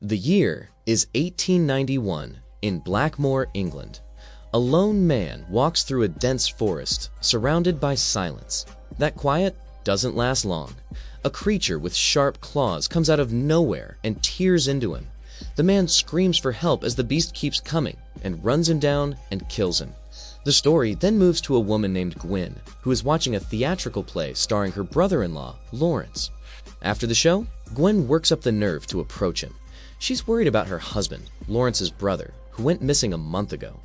The year is 1891 in Blackmoor, England. A lone man walks through a dense forest surrounded by silence. That quiet doesn't last long. A creature with sharp claws comes out of nowhere and tears into him. The man screams for help as the beast keeps coming and runs him down and kills him. The story then moves to a woman named Gwen, who is watching a theatrical play starring her brother-in-law, Lawrence. After the show, Gwen works up the nerve to approach him. She's worried about her husband, Lawrence's brother, who went missing a month ago.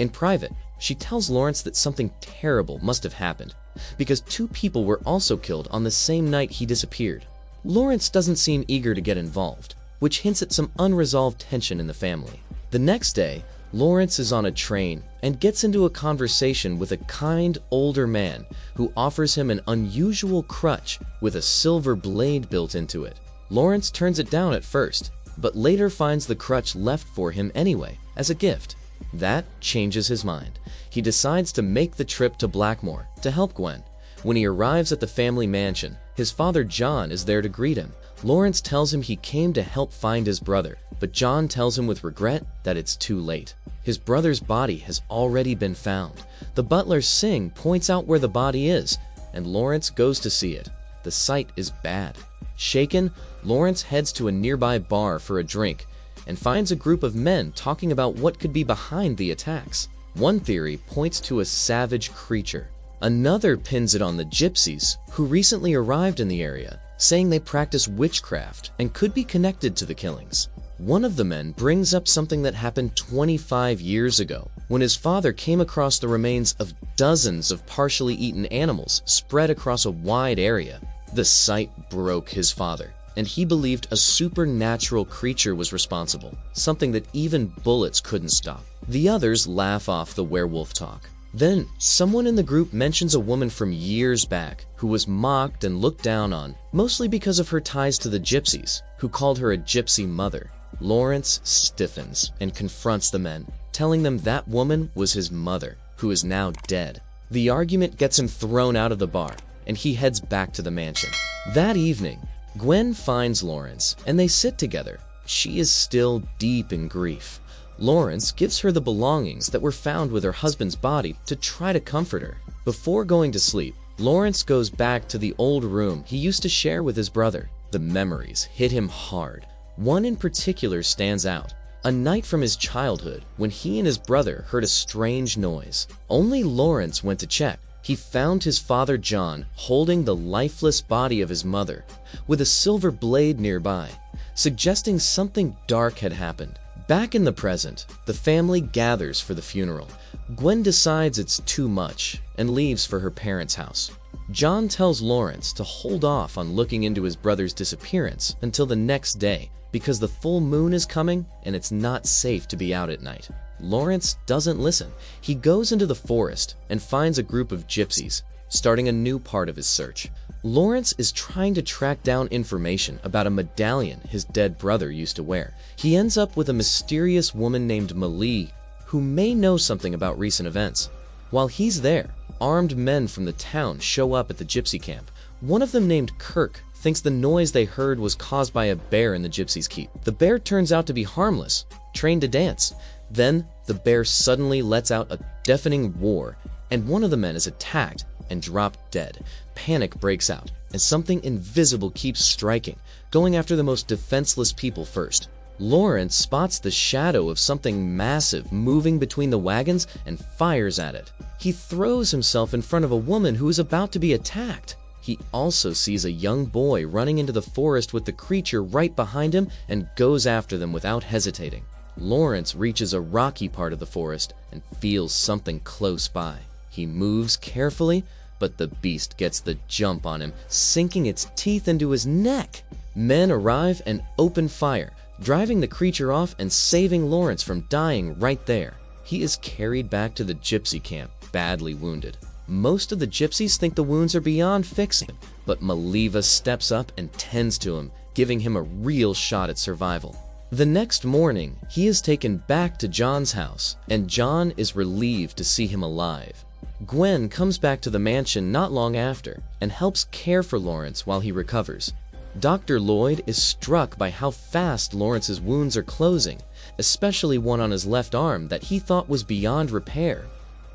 In private, she tells Lawrence that something terrible must have happened, because two people were also killed on the same night he disappeared. Lawrence doesn't seem eager to get involved, which hints at some unresolved tension in the family. The next day, Lawrence is on a train and gets into a conversation with a kind, older man who offers him an unusual crutch with a silver blade built into it. Lawrence turns it down at first, but later finds the crutch left for him anyway, as a gift. That changes his mind. He decides to make the trip to Blackmore to help Gwen. When he arrives at the family mansion, his father John is there to greet him. Lawrence tells him he came to help find his brother, but John tells him with regret that it's too late. His brother's body has already been found. The butler Singh points out where the body is, and Lawrence goes to see it. The sight is bad. Shaken, Lawrence heads to a nearby bar for a drink and finds a group of men talking about what could be behind the attacks. One theory points to a savage creature. Another pins it on the Gypsies, who recently arrived in the area, saying they practice witchcraft and could be connected to the killings. One of the men brings up something that happened 25 years ago, when his father came across the remains of dozens of partially eaten animals spread across a wide area. The sight broke his father, and he believed a supernatural creature was responsible, something that even bullets couldn't stop. The others laugh off the werewolf talk. Then, someone in the group mentions a woman from years back who was mocked and looked down on, mostly because of her ties to the Gypsies, who called her a gypsy mother. Lawrence stiffens and confronts the men, telling them that woman was his mother, who is now dead. The argument gets him thrown out of the bar, and he heads back to the mansion. That evening, Gwen finds Lawrence, and they sit together. She is still deep in grief. Lawrence gives her the belongings that were found with her husband's body to try to comfort her. Before going to sleep, Lawrence goes back to the old room he used to share with his brother. The memories hit him hard. One in particular stands out. A night from his childhood when he and his brother heard a strange noise. Only Lawrence went to check. He found his father John holding the lifeless body of his mother, with a silver blade nearby, suggesting something dark had happened. Back in the present, the family gathers for the funeral. Gwen decides it's too much and leaves for her parents' house. John tells Lawrence to hold off on looking into his brother's disappearance until the next day, because the full moon is coming and it's not safe to be out at night. Lawrence doesn't listen. He goes into the forest and finds a group of gypsies, starting a new part of his search. Lawrence is trying to track down information about a medallion his dead brother used to wear. He ends up with a mysterious woman named Maliva, who may know something about recent events. While he's there, armed men from the town show up at the gypsy camp. One of them, named Kirk, thinks the noise they heard was caused by a bear in the gypsies' keep. The bear turns out to be harmless, trained to dance. Then, the bear suddenly lets out a deafening roar, and one of the men is attacked and dropped dead. Panic breaks out, and something invisible keeps striking, going after the most defenseless people first. Lawrence spots the shadow of something massive moving between the wagons and fires at it. He throws himself in front of a woman who is about to be attacked. He also sees a young boy running into the forest with the creature right behind him and goes after them without hesitating. Lawrence reaches a rocky part of the forest and feels something close by. He moves carefully, but the beast gets the jump on him, sinking its teeth into his neck. Men arrive and open fire, driving the creature off and saving Lawrence from dying right there. He is carried back to the gypsy camp, badly wounded. Most of the gypsies think the wounds are beyond fixing, but Maliva steps up and tends to him, giving him a real shot at survival. The next morning, he is taken back to John's house, and John is relieved to see him alive. Gwen comes back to the mansion not long after and helps care for Lawrence while he recovers. Dr. Lloyd is struck by how fast Lawrence's wounds are closing, especially one on his left arm that he thought was beyond repair.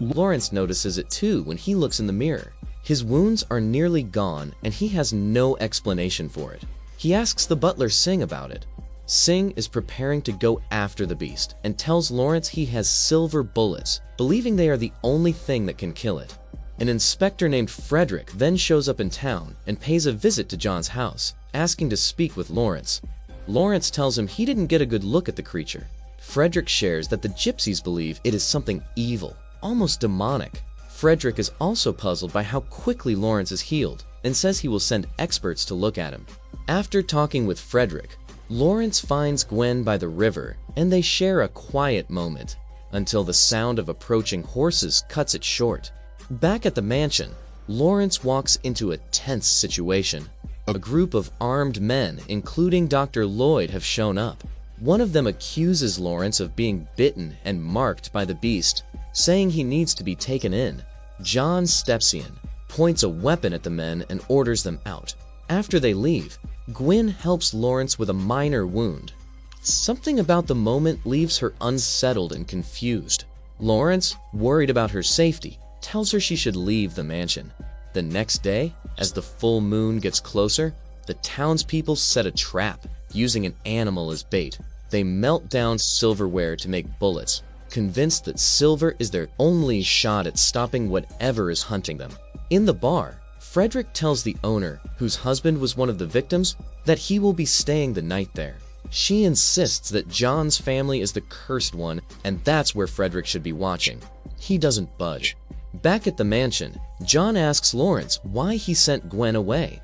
Lawrence notices it too when he looks in the mirror. His wounds are nearly gone and he has no explanation for it. He asks the butler Singh about it. Singh is preparing to go after the beast and tells Lawrence he has silver bullets, believing they are the only thing that can kill it. An inspector named Frederick then shows up in town and pays a visit to John's house, asking to speak with Lawrence. Lawrence tells him he didn't get a good look at the creature. Frederick shares that the Gypsies believe it is something evil, almost demonic. Frederick is also puzzled by how quickly Lawrence is healed and says he will send experts to look at him. After talking with Frederick, Lawrence finds Gwen by the river and they share a quiet moment until the sound of approaching horses cuts it short. Back at the mansion, Lawrence walks into a tense situation. A group of armed men, including Dr. Lloyd, have shown up. One of them accuses Lawrence of being bitten and marked by the beast, saying he needs to be taken in. John steps in, points a weapon at the men and orders them out. After they leave, Gwen helps Lawrence with a minor wound. Something about the moment leaves her unsettled and confused. Lawrence, worried about her safety, tells her she should leave the mansion. The next day, as the full moon gets closer, the townspeople set a trap, using an animal as bait. They melt down silverware to make bullets, convinced that silver is their only shot at stopping whatever is hunting them. In the bar, Frederick tells the owner, whose husband was one of the victims, that he will be staying the night there. She insists that John's family is the cursed one, and that's where Frederick should be watching. He doesn't budge. Back at the mansion, John asks Lawrence why he sent Gwen away.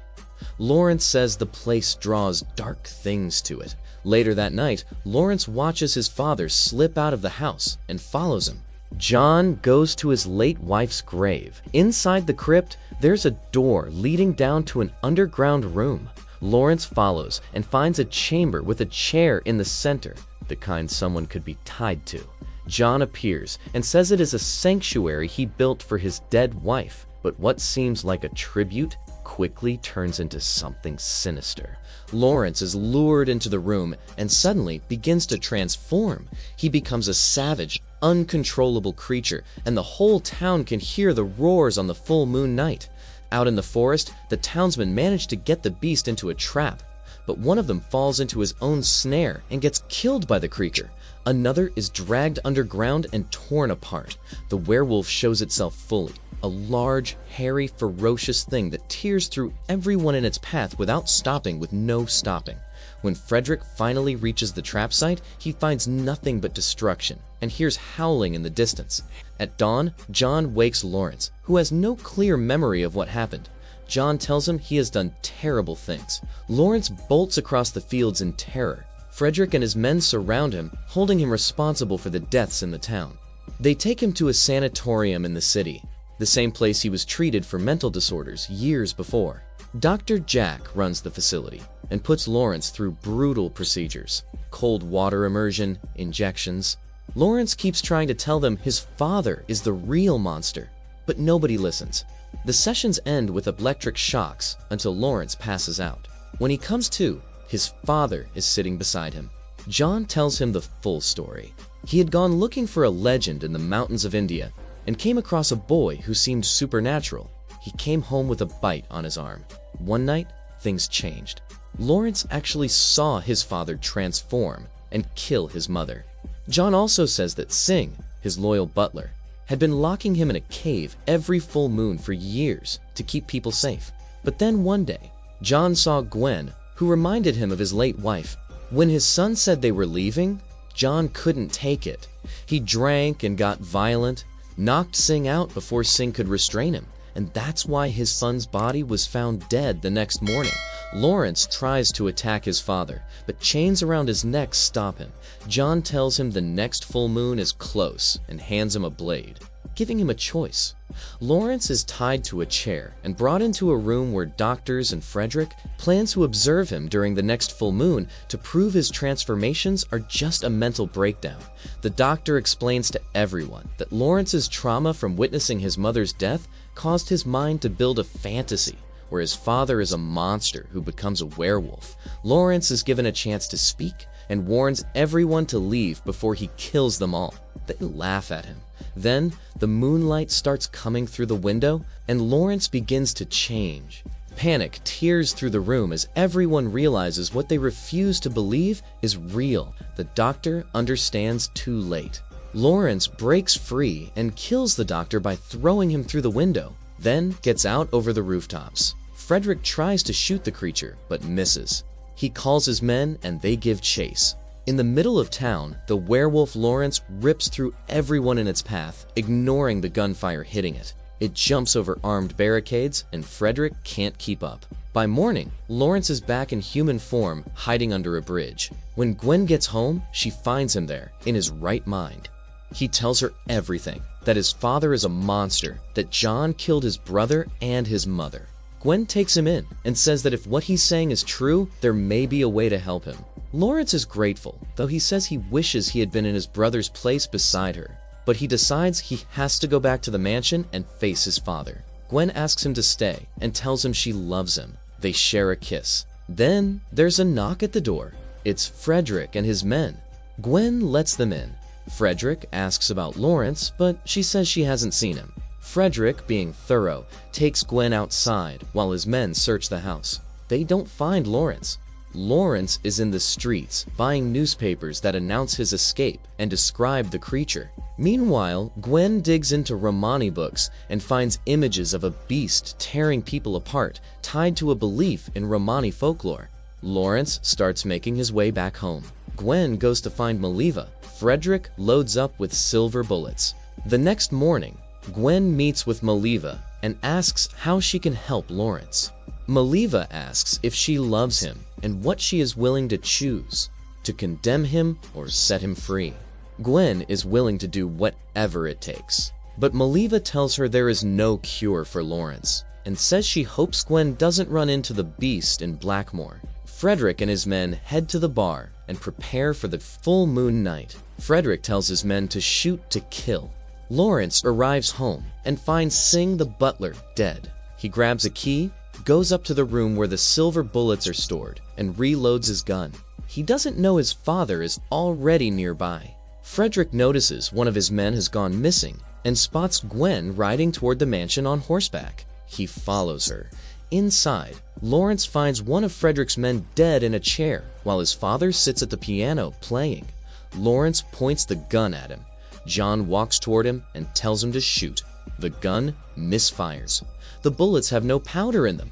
Lawrence says the place draws dark things to it. Later that night, Lawrence watches his father slip out of the house and follows him. John goes to his late wife's grave. Inside the crypt, there's a door leading down to an underground room. Lawrence follows and finds a chamber with a chair in the center, the kind someone could be tied to. John appears and says it is a sanctuary he built for his dead wife, but what seems like a tribute quickly turns into something sinister. Lawrence is lured into the room and suddenly begins to transform. He becomes a savage, uncontrollable creature, and the whole town can hear the roars on the full moon night. Out in the forest, the townsmen manage to get the beast into a trap, but one of them falls into his own snare and gets killed by the creature. Another is dragged underground and torn apart. The werewolf shows itself fully, a large, hairy, ferocious thing that tears through everyone in its path without stopping, with no stopping. When Frederick finally reaches the trap site, he finds nothing but destruction and hears howling in the distance. At dawn, John wakes Lawrence, who has no clear memory of what happened. John tells him he has done terrible things. Lawrence bolts across the fields in terror. Frederick and his men surround him, holding him responsible for the deaths in the town. They take him to a sanatorium in the city, the same place he was treated for mental disorders years before. Dr. Jack runs the facility and puts Lawrence through brutal procedures: cold water immersion, injections. Lawrence keeps trying to tell them his father is the real monster, but nobody listens. The sessions end with electric shocks until Lawrence passes out. When he comes to, his father is sitting beside him. John tells him the full story. He had gone looking for a legend in the mountains of India and came across a boy who seemed supernatural. He came home with a bite on his arm. One night, things changed. Lawrence actually saw his father transform and kill his mother. John also says that Singh, his loyal butler, had been locking him in a cave every full moon for years to keep people safe. But then one day, John saw Gwen, who reminded him of his late wife. When his son said they were leaving, John couldn't take it. He drank and got violent, knocked Singh out before Singh could restrain him, and that's why his son's body was found dead the next morning. Lawrence tries to attack his father, but chains around his neck stop him. John tells him the next full moon is close and hands him a blade, giving him a choice. Lawrence is tied to a chair and brought into a room where doctors and Frederick plan to observe him during the next full moon to prove his transformations are just a mental breakdown. The doctor explains to everyone that Lawrence's trauma from witnessing his mother's death caused his mind to build a fantasy, where his father is a monster who becomes a werewolf. Lawrence is given a chance to speak and warns everyone to leave before he kills them all. They laugh at him. Then, the moonlight starts coming through the window, and Lawrence begins to change. Panic tears through the room as everyone realizes what they refuse to believe is real. The doctor understands too late. Lawrence breaks free and kills the doctor by throwing him through the window, then gets out over the rooftops. Frederick tries to shoot the creature, but misses. He calls his men and they give chase. In the middle of town, the werewolf Lawrence rips through everyone in its path, ignoring the gunfire hitting it. It jumps over armed barricades, and Frederick can't keep up. By morning, Lawrence is back in human form, hiding under a bridge. When Gwen gets home, she finds him there, in his right mind. He tells her everything, that his father is a monster, that John killed his brother and his mother. Gwen takes him in and says that if what he's saying is true, there may be a way to help him. Lawrence is grateful, though he says he wishes he had been in his brother's place beside her. But he decides he has to go back to the mansion and face his father. Gwen asks him to stay and tells him she loves him. They share a kiss. Then there's a knock at the door. It's Frederick and his men. Gwen lets them in. Frederick asks about Lawrence, but she says she hasn't seen him. Frederick, being thorough, takes Gwen outside while his men search the house. They don't find Lawrence. Lawrence is in the streets, buying newspapers that announce his escape and describe the creature. Meanwhile, Gwen digs into Romani books and finds images of a beast tearing people apart, tied to a belief in Romani folklore. Lawrence starts making his way back home. Gwen goes to find Maliva. Frederick loads up with silver bullets. The next morning, Gwen meets with Maliva and asks how she can help Lawrence. Maliva asks if she loves him and what she is willing to choose, to condemn him or set him free. Gwen is willing to do whatever it takes. But Maliva tells her there is no cure for Lawrence and says she hopes Gwen doesn't run into the beast in Blackmore. Frederick and his men head to the bar and prepare for the full moon night. Frederick tells his men to shoot to kill. Lawrence arrives home and finds Singh the butler dead. He grabs a key, goes up to the room where the silver bullets are stored, and reloads his gun. He doesn't know his father is already nearby. Frederick notices one of his men has gone missing and spots Gwen riding toward the mansion on horseback. He follows her. Inside, Lawrence finds one of Frederick's men dead in a chair while his father sits at the piano playing. Lawrence points the gun at him. John walks toward him and tells him to shoot. The gun misfires. The bullets have no powder in them.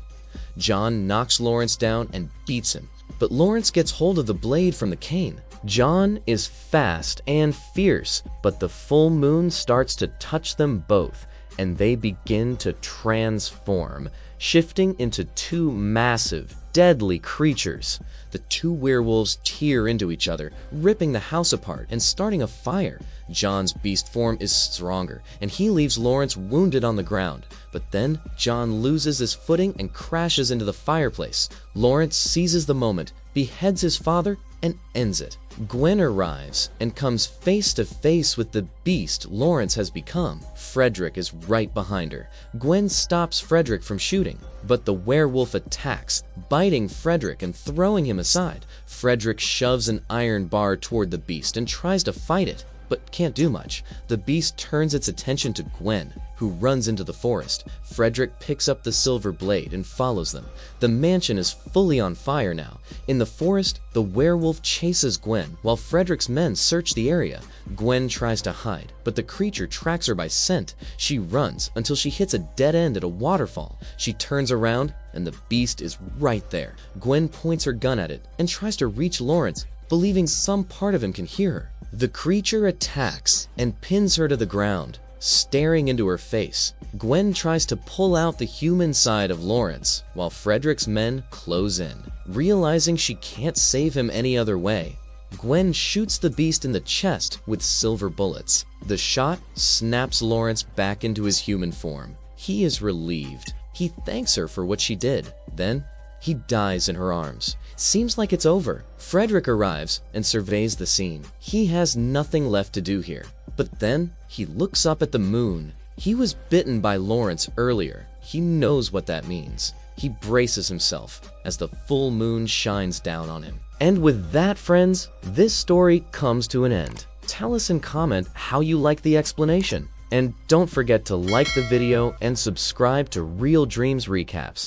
John knocks Lawrence down and beats him, but Lawrence gets hold of the blade from the cane. John is fast and fierce, but the full moon starts to touch them both, and they begin to transform, shifting into two massive, deadly creatures. The two werewolves tear into each other, ripping the house apart and starting a fire. John's beast form is stronger, and he leaves Lawrence wounded on the ground. But then John loses his footing and crashes into the fireplace. Lawrence seizes the moment, beheads his father, and ends it. Gwen arrives and comes face to face with the beast Lawrence has become. Frederick is right behind her. Gwen stops Frederick from shooting, but the werewolf attacks, biting Frederick and throwing him aside. Frederick shoves an iron bar toward the beast and tries to fight it, but can't do much. The beast turns its attention to Gwen, who runs into the forest. Frederick picks up the silver blade and follows them. The mansion is fully on fire now. In the forest, the werewolf chases Gwen while Frederick's men search the area. Gwen tries to hide, but the creature tracks her by scent. She runs until she hits a dead end at a waterfall. She turns around, and the beast is right there. Gwen points her gun at it and tries to reach Lawrence, believing some part of him can hear her. The creature attacks and pins her to the ground, staring into her face. Gwen tries to pull out the human side of Lawrence, while Frederick's men close in. Realizing she can't save him any other way, Gwen shoots the beast in the chest with silver bullets. The shot snaps Lawrence back into his human form. He is relieved. He thanks her for what she did. Then, he dies in her arms. Seems like it's over. Frederick arrives and surveys the scene. He has nothing left to do here. But then, he looks up at the moon. He was bitten by Lawrence earlier. He knows what that means. He braces himself as the full moon shines down on him. And with that, friends, this story comes to an end. Tell us in comment how you like the explanation. And don't forget to like the video and subscribe to Real Dreams Recaps.